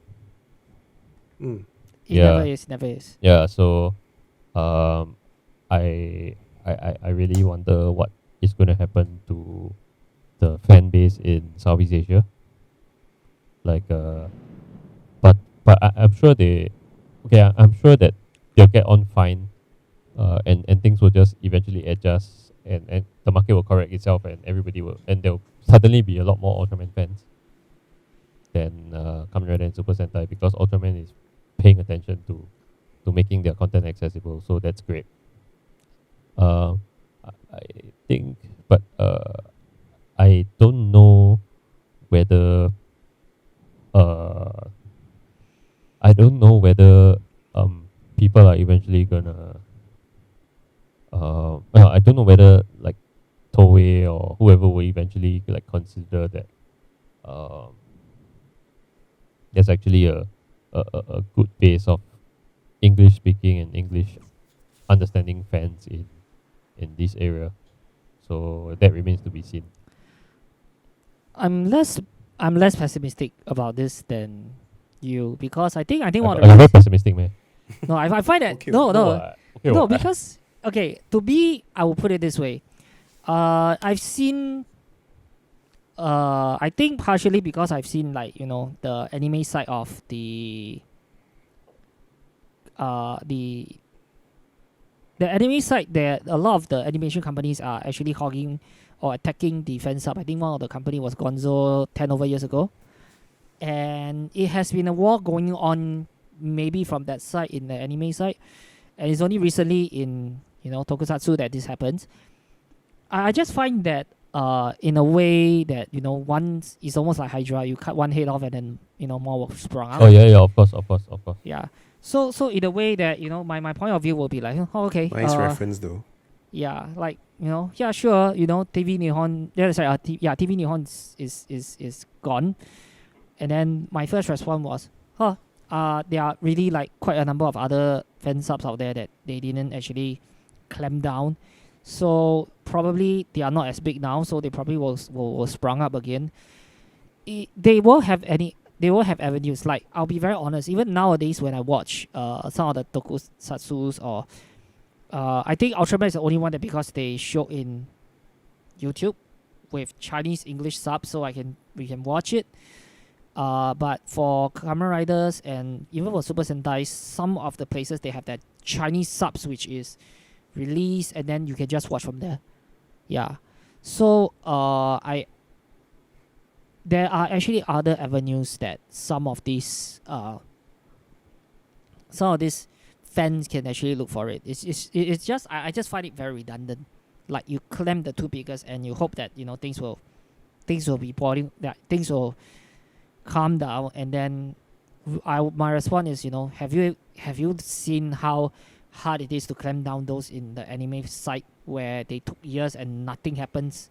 Mm. It Yeah. never is. Yeah, so I really wonder what is going to happen to the fan base in Southeast Asia. Like, but I'm sure I'm sure that they'll get on fine, and things will just eventually adjust, and the market will correct itself, and there'll suddenly be a lot more Ultraman fans than Kamen Rider and Super Sentai, because Ultraman is paying attention to making their content accessible, so that's great. I think, but I don't know whether people are eventually gonna I don't know whether like Toei or whoever will eventually like consider that there's actually a good base of English speaking and English understanding fans in this area. So that remains to be seen. I'm less pessimistic about this than you, because I think one of I'm the very reasons, pessimistic, man. no, I find that Okay, no, because okay, to be, I will put it this way. I've seen I think partially because I've seen, like, the anime side of the anime side, there a lot of the animation companies are actually hogging or attacking the fan sub. I think one of the company was Gonzo 10 over years ago, and it has been a war going on maybe from that side in the anime side, and it's only recently in Tokusatsu that this happens. I just find that in a way that once it's almost like Hydra, you cut one head off and then more will sprung out. Oh yeah, of course. Yeah. So in a way that my point of view will be like, oh, okay. Nice reference though. Yeah, like yeah, sure. TV Nihon. Yeah, sorry. TV Nihon is gone, and then my first response was, there are really like quite a number of other fan subs out there that they didn't actually clamp down. So probably they are not as big now. So they probably will sprung up again. They will have avenues. Like, I'll be very honest, even nowadays when I watch some of the tokusatsus, or I think Ultraman is the only one that, because they show in YouTube with Chinese English subs, so we can watch it. But for Kamen Riders and even for Super Sentai, some of the places they have that Chinese subs which is released, and then you can just watch from there. Yeah. So there are actually other avenues that some of these fans can actually look for it. It's just I just find it very redundant. Like, you clamp the two biggest and you hope that things will be boiling, that things will calm down, and then my response is, have you seen how hard it is to clamp down those in the anime side, where they took years and nothing happens?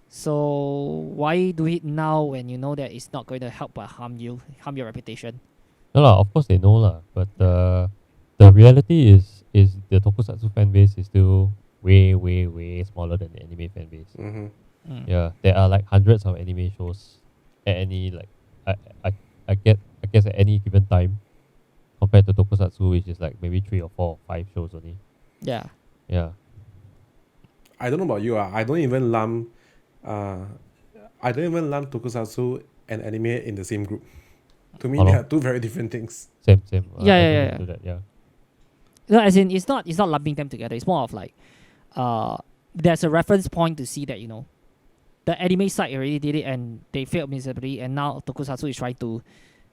So why do it now when you know that it's not going to help but harm your reputation? No lah, of course they know lah, but the reality is the Tokusatsu fan base is still way smaller than the anime fan base. Mm-hmm. Yeah, there are like hundreds of anime shows at any like I I I guess at any given time compared to Tokusatsu, which is like maybe 3 or 4 or 5 shows only. Yeah. Yeah. I don't know about you. I don't even lump Tokusatsu and anime in the same group. To me, they are two very different things. Same. Yeah. Do that, yeah. No, as in it's not lumping them together. It's more of like there's a reference point to see that, you know, the anime side already did it and they failed miserably, and now Tokusatsu is trying to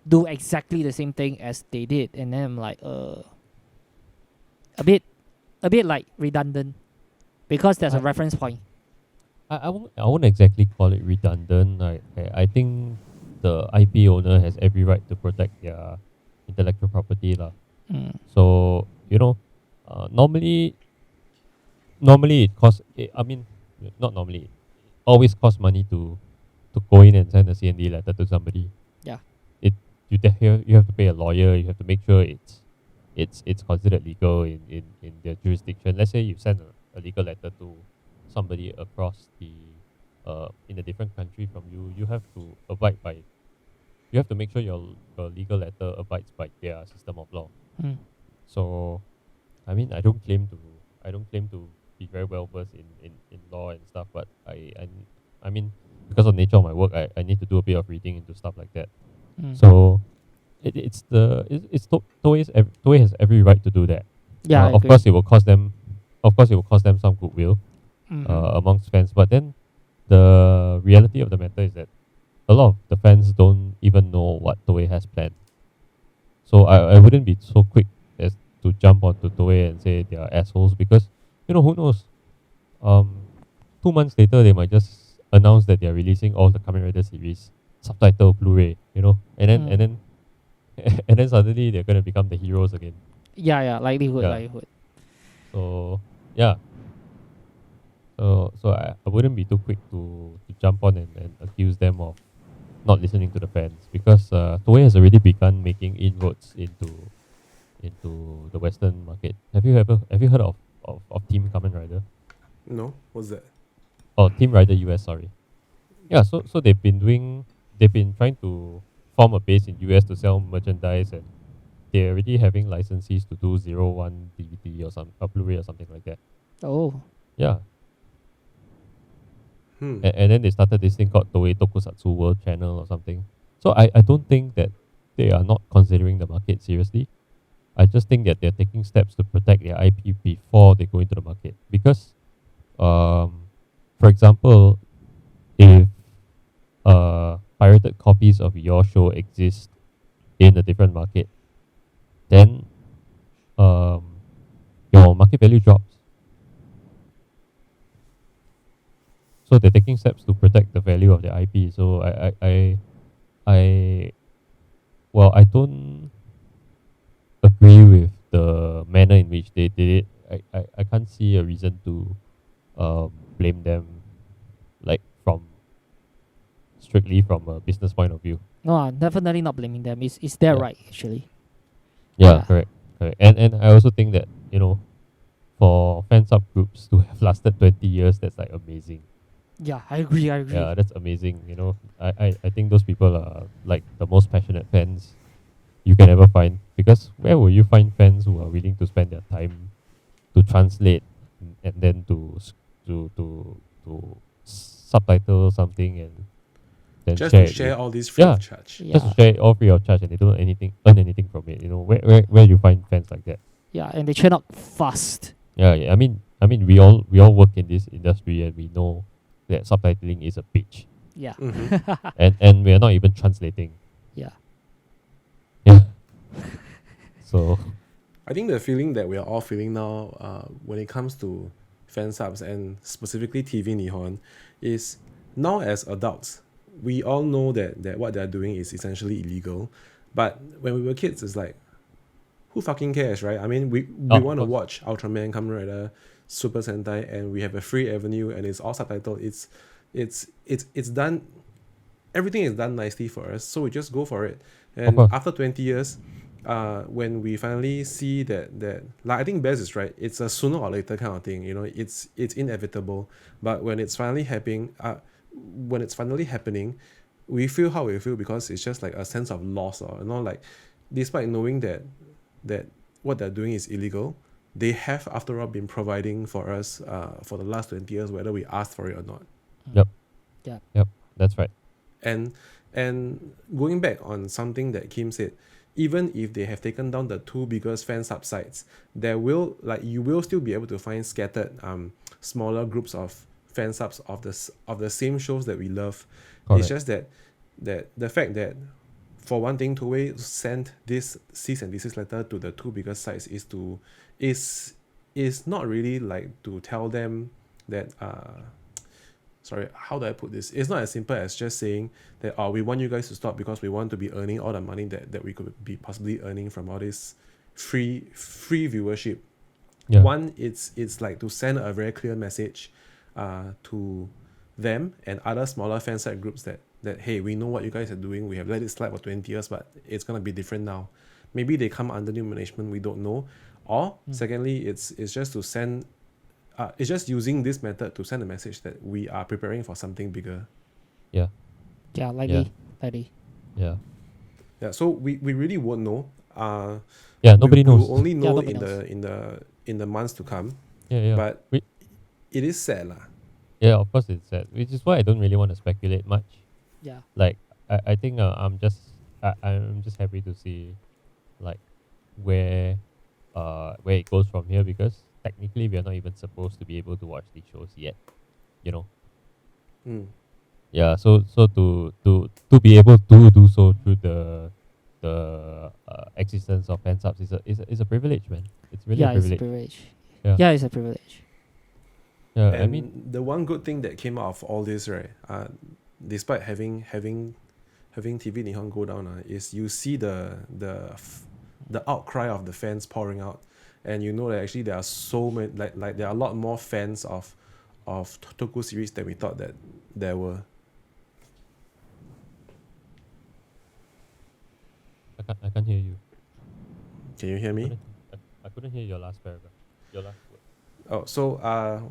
do exactly the same thing as they did, and then I'm like a bit like redundant because there's a reference point. I won't exactly call it redundant. I think the IP owner has every right to protect their intellectual property lah. So you know, normally it costs. Not normally. It always costs money to go in and send a CND letter to somebody. Yeah. You have to pay a lawyer. You have to make sure it's considered legal in their jurisdiction. Let's say you send a legal letter to somebody across the in a different country from you. You have to abide by. You have to make sure your legal letter abides by their system of law. So, I mean, I don't claim to be very well versed in law and stuff, but I mean, because of the nature of my work, I need to do a bit of reading into stuff like that. So, Toei has every right to do that. Yeah, of course, it will cost them. Of course, it will cost them some goodwill amongst fans. But then, the reality of the matter is that a lot of the fans don't even know what Toei has planned. So I wouldn't be so quick as to jump onto Toei and say they are assholes, because, you know, who knows? 2 months later, they might just announce that they are releasing all the Kamen Rider series subtitle Blu-ray, you know, and then and then suddenly they're gonna become the heroes again. Yeah, likelihood. So yeah. So I wouldn't be too quick to jump on and accuse them of not listening to the fans, because Toei has already begun making inroads into the Western market. Have you heard of Team Kamen Rider? No, what's that? Oh, Team Rider US, sorry. Yeah, so they've been trying to form a base in US to sell merchandise, and they're already having licensees to do 01 DVD or Blu-ray or something like that. Oh. Yeah. And then they started this thing called Toei Tokusatsu World Channel or something. So I don't think that they are not considering the market seriously. I just think that they're taking steps to protect their IP before they go into the market. Because, for example, if pirated copies of your show exist in a different market, then your market value drops. So they're taking steps to protect the value of their IP. So I don't agree with the manner in which they did it. I can't see a reason to blame them, like strictly from a business point of view. No, I'm definitely not blaming them. It's their right, actually. Yeah, correct. And I also think that, you know, for fan subgroups to have lasted 20 years, that's like amazing. Yeah, I agree. Yeah, that's amazing. You know, I think those people are like the most passionate fans you can ever find, because where will you find fans who are willing to spend their time to translate and then to subtitle something and then just to share all these free of charge. Yeah. Just to share it all free of charge, and they don't earn anything from it. You know, where you find fans like that? Yeah, and they churn out fast. Yeah. I mean, we all work in this industry, and we know that subtitling is a bitch. Yeah. and we are not even translating. Yeah. So I think the feeling that we are all feeling now when it comes to fan subs and specifically TV Nihon is, now as adults, we all know that what they're doing is essentially illegal. But when we were kids, it's like, who fucking cares, right? I mean, we want to watch Ultraman, Kamen Rider, Super Sentai, and we have a free avenue and it's all subtitled. it's done. Everything is done nicely for us, so we just go for it. Of And course. after 20 years, when we finally see that like I think Bez is right, it's a sooner or later kind of thing. You know, it's inevitable. But when it's finally happening, we feel how we feel because it's just like a sense of loss, or you know, like despite knowing that what they're doing is illegal, they have after all been providing for us for the last 20 years, whether we asked for it or not. Yep. Yeah. Yep. That's right. And going back on something that Kim said, even if they have taken down the two biggest fan sub sites, you will still be able to find scattered smaller groups of fan subs of the same shows that we love. Correct. It's just that the fact that, for one thing, Toei sent this cease and desist letter to the two biggest sites is not really like to tell them that sorry, how do I put this? It's not as simple as just saying that we want you guys to stop because we want to be earning all the money that we could be possibly earning from all this free viewership. Yeah. One, it's like to send a very clear message to them and other smaller fan site groups that hey, we know what you guys are doing. We have let it slide for 20 years, but it's gonna be different now. Maybe they come under new management, we don't know. Or secondly, it's just to send it's just using this method to send a message that we are preparing for something bigger. Yeah. Yeah, likely. Yeah. Yeah, so we really won't know. Yeah. Nobody we knows. will only know nobody in the months to come. Yeah. But it is sad lah. Yeah. Of course, it's sad. Which is why I don't really want to speculate much. Yeah. Like I think I'm just happy to see like where it goes from here, because technically we are not even supposed to be able to watch these shows yet, you know. Yeah, so to be able to do so through the existence of fan subs is a privilege, man. It's really a It's a privilege. privilege. Yeah. Yeah, it's a privilege. Yeah, And I mean, the one good thing that came out of all this, right, despite having TV Nihon go down, is you see the outcry of the fans pouring out, and you know that actually there are so many, like there are a lot more fans of Toku series than we thought that there were. I can't hear you. Can you hear me? I couldn't hear your last paragraph. Your last word. Oh, so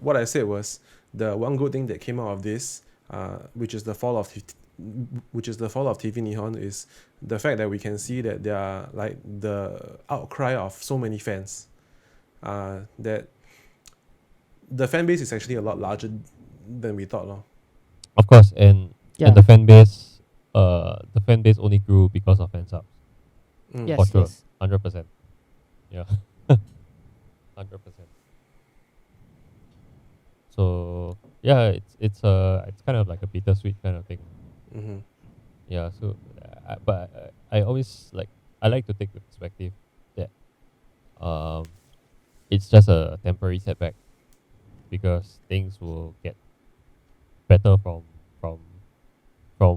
what I said was the one good thing that came out of this, which is the fall of TV Nihon, is the fact that we can see that there are like the outcry of so many fans, that the fan base is actually a lot larger than we thought, lor. Of course, and Yeah. the fan base only grew because of fan subs. Yes, For sure. yes. 100%. Yeah. 100%. So yeah, it's kind of like a bittersweet kind of thing. Mm-hmm. Yeah. So, but I always I like to take the perspective that it's just a temporary setback, because things will get better from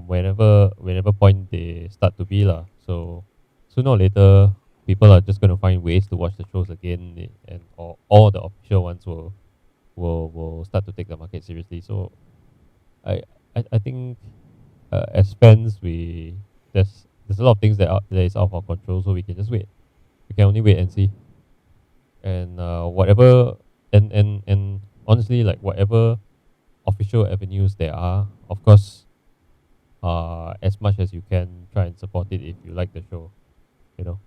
whenever point they start to be lah. So sooner or later, people are just gonna find ways to watch the shows again, and all the official ones will start to take the market seriously. So I think as fans, there's a lot of things that is out of our control, so we can just wait. We can only wait and see. And whatever and honestly, like whatever official avenues there are, of course, as much as you can, try and support it if you like the show, you know.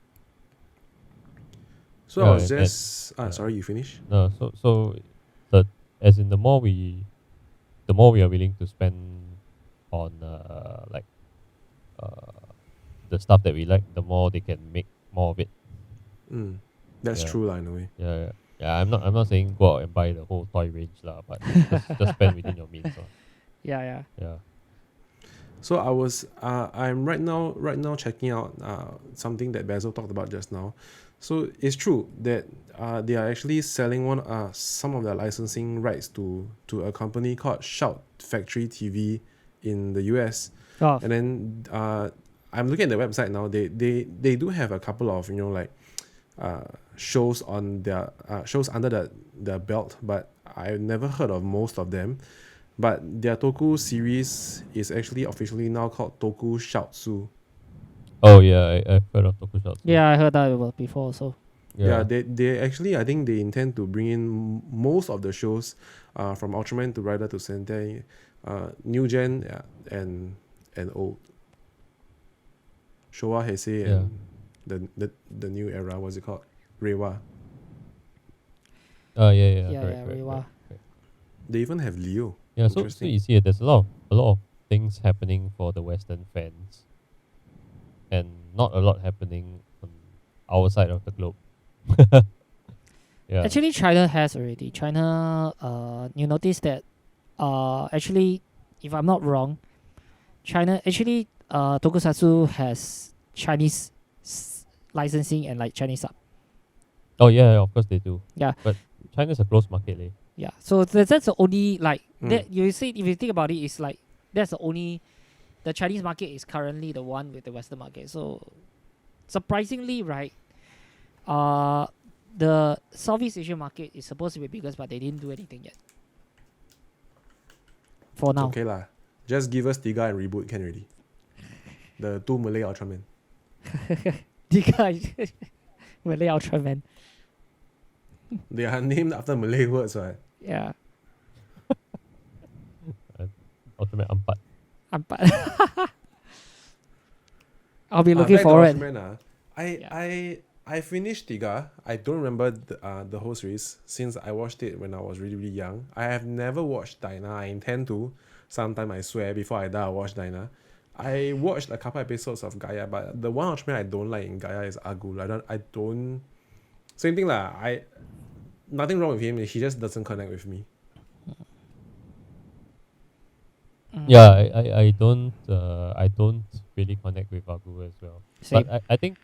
So I Yeah, was and- just yeah. sorry, you finish? No, so the more we are willing to spend on the stuff that we like, the more they can make more of it. That's Yeah. true lah, in a way. Yeah. I'm not saying go out and buy the whole toy range lah, but just spend within your means lah. Yeah. Yeah. So I'm right now checking out something that Basil talked about just now. So it's true that they are actually selling some of their licensing rights to a company called Shout Factory TV in the US. Oh, And then I'm looking at the website now. They do have a couple of shows on their shows under the belt, but I've never heard of most of them. but their Toku series is actually officially now called Tokusatsu. Oh yeah, I've heard of Tokusatsu. Yeah, I heard that before also. Yeah, they actually, I think they intend to bring in most of the shows, from Ultraman to Rider to Sentai, new gen, and old. Showa, Heisei, Yeah. and the new era. What's it called? Reiwa. Yeah, Yeah, correct, correct, Reiwa. correct. They even have Leo. Yeah, so Interesting. you see, there's a lot of things happening for the Western fans, and not a lot happening on our side of the globe. Yeah. Actually, China has already. China, you notice that, actually, if I'm not wrong, China actually, Tokusatsu has Chinese licensing and like Chinese sub. Oh yeah, of course they do. Yeah. But China's a closed market, leh. Yeah, so that's the only like Mm. that you see. If you think about it, it's like that's the only the Chinese market is currently the one with the Western market. So surprisingly, right, the Southeast Asian market is supposed to be biggest, but they didn't do anything yet. For now, Okay lah. Just give us Tiga and Reboot can already. The two Malay Ultraman. the guy Malay Ultraman. They are named after Malay words, right? Yeah, Ultimate Ampat. I'll be looking Back to forward. Ultraman, I finished Tiga. I don't remember the whole series since I watched it when I was really, really young. I have never watched Dinah. I intend to. Sometime I swear before I die I'll watch Dinah. I watched a couple episodes of Gaia, but the one Ultraman I don't like in Gaia is Agul. I don't same thing lah. Nothing wrong with him, he just doesn't connect with me. Yeah, I don't really connect with Agu as well. Same. But I think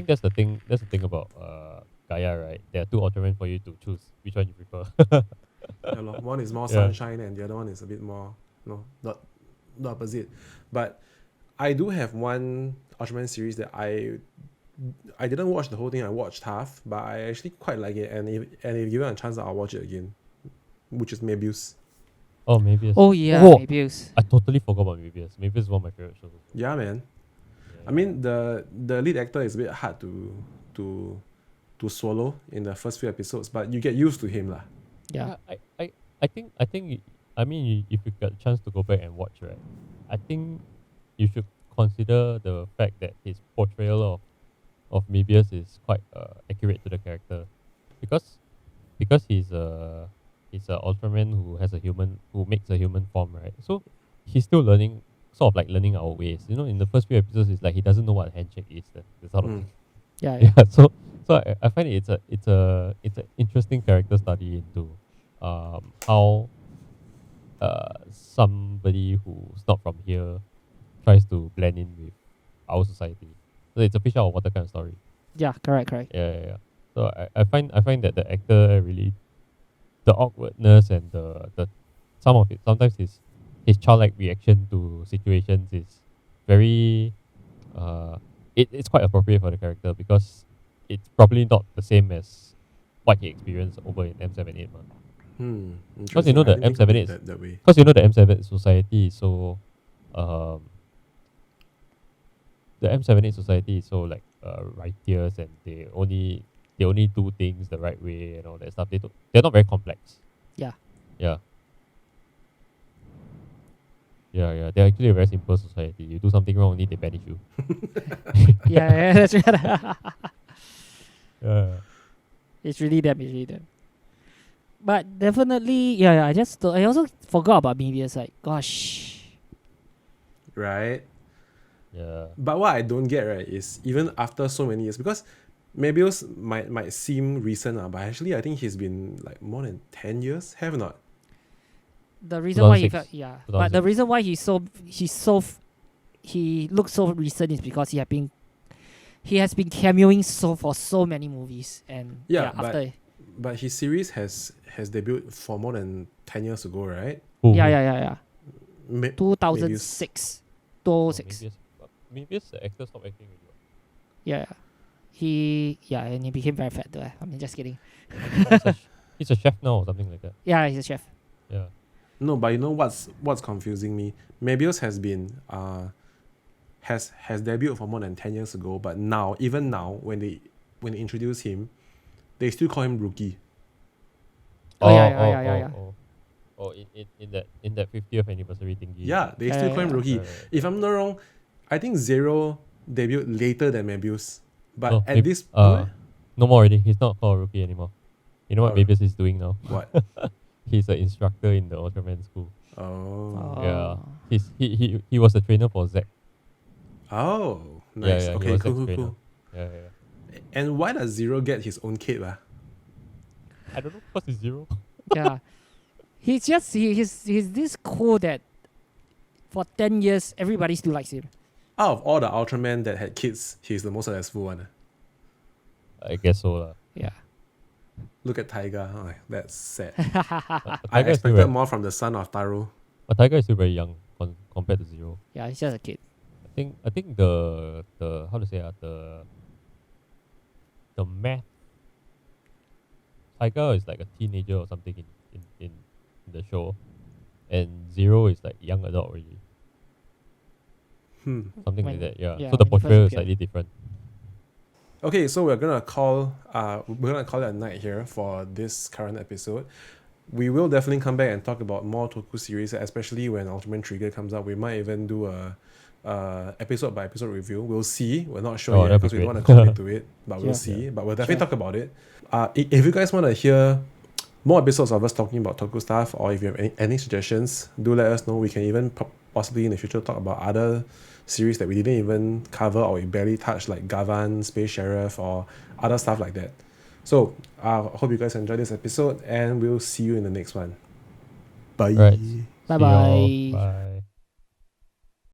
that's the thing about Gaia, right? There are two Ultramen for you to choose. Which one you prefer? Yeah, lor. One is more Yeah. sunshine and the other one is a bit more not the opposite. But I do have one Ultraman series that I didn't watch the whole thing. I watched half, but I actually quite like it, and if given a chance, I'll watch it again, which is Mebius. Oh, Mebius. Oh yeah, Oh. Mebius. I totally forgot about Mebius. Mebius is one of my favorite shows. Yeah, man. Yeah. I mean, the lead actor is a bit hard to swallow in the first few episodes, but you get used to him lah. Yeah. I think I mean, if you get a chance to go back and watch, right, I think you should consider the fact that his portrayal of Mebius is quite accurate to the character, because he's a Ultraman who makes a human form, right? So he's still learning, sort of like learning our ways. You know, in the first few episodes, it's like he doesn't know what a handshake is. The sort of thing. Yeah, yeah. Yeah. So I find it's an interesting character study into how somebody who's not from here tries to blend in with our society. So it's a fish out of water kind of story. Yeah, correct. Yeah. So I find that the actor really, the awkwardness and the some of it, sometimes his childlike reaction to situations is very it's quite appropriate for the character, because it's probably not the same as what he experienced over in M78. Because you know the M78 that way. Because you know the M7 society is so the M78 society is so like righteous, and they only do things the right way and all that stuff. They're not very complex. Yeah. Yeah. They're actually a very simple society. You do something wrong, only they banish you. Yeah, that's right. Yeah. It's really them. But definitely, yeah. I also forgot about Mebius. Like, gosh. Right. Yeah. But what I don't get, right, is even after so many years, because Mebius might seem recent, but actually I think he's been like more than 10 years, have not? The reason why he 2006. but the reason why he looks so recent is because he has been cameoing for so many movies, and Yeah, after But his series has debuted for more than 10 years ago, right? Who? yeah. Me- 2006. 2006. Mebius, the actor stopped acting already. Yeah. And he became very fat though. I'm just kidding. He's a chef now or something like that. Yeah, he's a chef. Yeah. No, but you know what's confusing me? Mebius has been has debuted for more than 10 years ago, but now, even now, when they introduce him, they still call him Rookie. Oh, yeah. Oh, in that 50th anniversary thingy. Yeah, they still call him Rookie. If I'm not wrong, I think Zero debuted later than Mebius. But No, at this no more already. He's not called Rookie anymore. You know what Oh. Mebius is doing now? What? He's an instructor in the Ultraman school. Oh. Yeah. He was a trainer for Zack. Oh, nice. Yeah, Okay, cool. Yeah. And why does Zero get his own kid? I don't know, because he's Zero. Yeah. He's this cool that for 10 years everybody still likes him. Out of all the Ultraman that had kids, he's the most successful one. I guess so. Yeah. Look at Taiga. Oh, that's sad. But I Taiga is still expected very, more from the son of Taro. but Taiga is still very young compared to Zero. Yeah, he's just a kid. I think the how to say the math. Taiga is like a teenager or something in the show, and Zero is like young adult already. Something like that. Yeah. So the when he first portrayal is appeared. slightly different. Okay, so we're gonna call it a night here for this current episode. We will definitely come back and talk about more Toku series, especially when Ultraman Trigger comes out. We might even do a episode by episode review. We'll see. We're not sure yet that'd be because we don't great. want to commit to it, but we'll Yeah. see. But we'll definitely Sure. talk about it. If you guys want to hear more episodes of us talking about Toku stuff, or if you have any suggestions, do let us know. We can even possibly in the future talk about other series that we didn't even cover or we barely touched, like Gavan, Space Sheriff, or other stuff like that. So I hope you guys enjoyed this episode, and we'll see you in the next one. Bye. Right. Bye-bye. Bye.